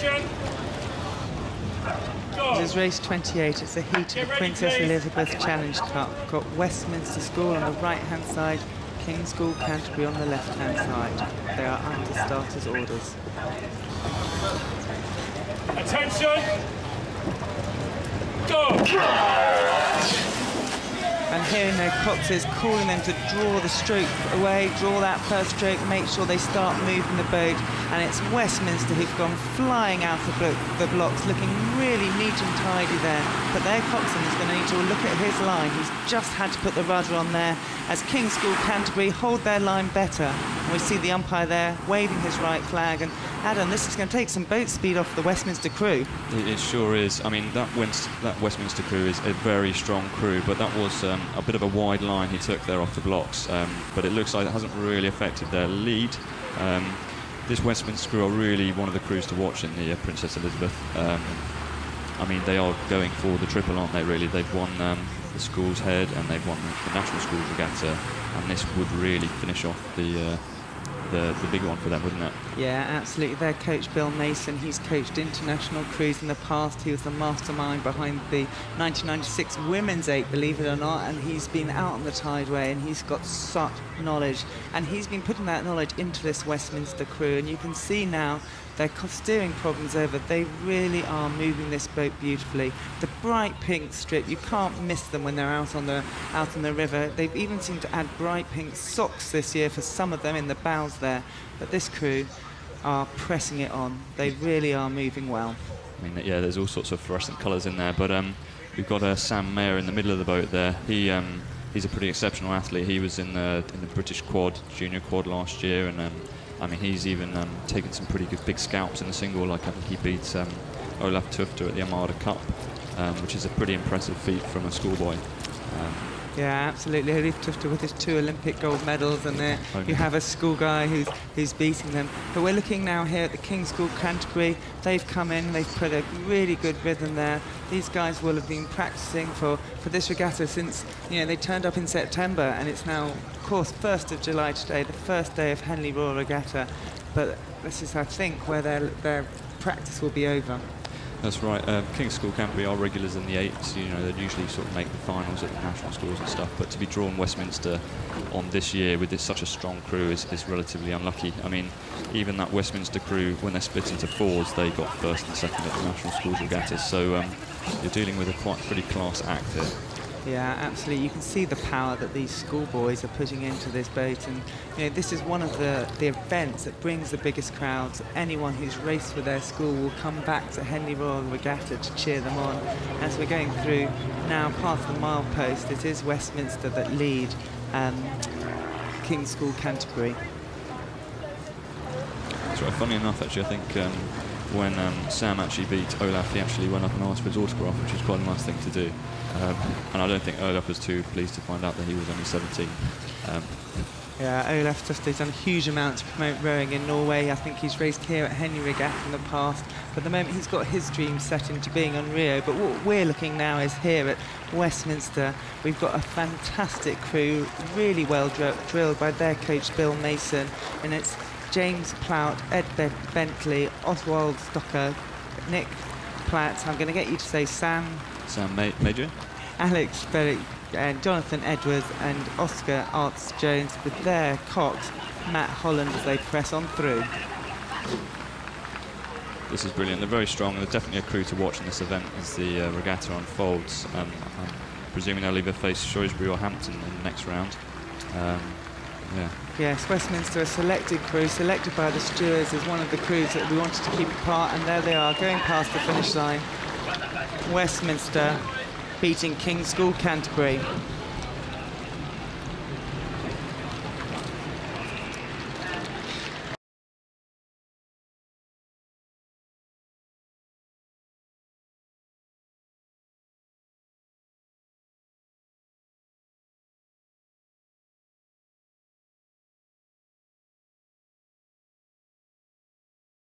Attention. Go. This is race 28. It's the heat of the Princess Elizabeth Challenge Cup. We've got Westminster School on the right-hand side, King's School Canterbury on the left-hand side. They are under starters' orders. Attention. Go. And here in their coxes, calling them to draw the stroke away, draw that first stroke, make sure they start moving the boat. And it's Westminster who've gone flying out of the blocks, looking really neat and tidy there. But their coxswain is going to need to look at his line. He's just had to put the rudder on there as King's School Canterbury hold their line better. And we see the umpire there waving his right flag. And Adam, this is going to take some boat speed off the Westminster crew. It sure is. I mean, that Westminster crew is a very strong crew, but that was a bit of a wide line he took there off the blocks. But it looks like it hasn't really affected their lead. This Westminster crew are really one of the crews to watch in the Princess Elizabeth. I mean, they are going for the triple, aren't they, really? They've won the Schools Head and they've won the National Schools Regatta, and this would really finish off the big one for them, wouldn't it? Yeah, absolutely. Their coach, Bill Mason, he's coached international crews in the past. He was the mastermind behind the 1996 Women's 8, believe it or not, and he's been out on the Tideway and he's got such knowledge. And he's been putting that knowledge into this Westminster crew, and you can see now their steering problems over. They really are moving this boat beautifully. The bright pink strip, you can't miss them when they're out on the river. They've even seemed to add bright pink socks this year for some of them in the bows there. But this crew are pressing it on. They really are moving well. I mean, yeah, there's all sorts of fluorescent colours in there, but we've got Sam Mayer in the middle of the boat there. He's a pretty exceptional athlete. He was in the British quad, junior quad last year, and I mean, he's even taken some pretty good big scalps in the single. Like, I think he beat Olaf Tufter at the Armada Cup, which is a pretty impressive feat from a schoolboy. Yeah, absolutely. Olaf Tufter with his 2 Olympic gold medals, and there you have a school guy who's beating them. But we're looking now here at the King's School Canterbury. They've come in, they've put a really good rhythm there. These guys will have been practicing for this regatta since, you know, they turned up in September, and it's now, of course, 1st of July today, the first day of Henley Royal Regatta. But this is, I think, where their practice will be over. That's right. King's School Canterbury are regulars in the 8s. You know, they'd usually sort of make the finals at the national schools and stuff. But to be drawn Westminster on this year with such a strong crew is relatively unlucky. I mean, even that Westminster crew, when they're split into 4s, they got 1st and 2nd at the national schools regattas. So you're dealing with a pretty class act here. Yeah, absolutely. You can see the power that these schoolboys are putting into this boat, and you know, this is one of the events that brings the biggest crowds. Anyone who's raced for their school will come back to Henley Royal Regatta to cheer them on. As we're going through now past the milepost, it is Westminster that lead King's School Canterbury. That's right. Funny enough, actually, I think when Sam actually beat Olaf, he actually went up and asked for his autograph, which was quite a nice thing to do. And I don't think Olaf was too pleased to find out that he was only 17. Yeah, Olaf just has done a huge amount to promote rowing in Norway. I think he's raced here at Henley Regatta in the past. But at the moment, he's got his dream set into being on Rio. But what we're looking now is here at Westminster. We've got a fantastic crew, really well drilled by their coach, Bill Mason. And it's James Plout, Ed Bentley, Oswald Stocker, Nick Platt. I'm going to get you to say Sam Major, Alex Berwick, and Jonathan Edwards, and Oscar Arts-Jones with their cox, Matt Holland, as they press on through. This is brilliant. They're very strong. They're definitely a crew to watch in this event as the regatta unfolds. I'm presuming they'll either face Shrewsbury or Hampton in the next round. Yeah. Yes, Westminster, a selected crew, selected by the stewards as one of the crews that we wanted to keep apart, and there they are, going past the finish line. Westminster beating King's School Canterbury.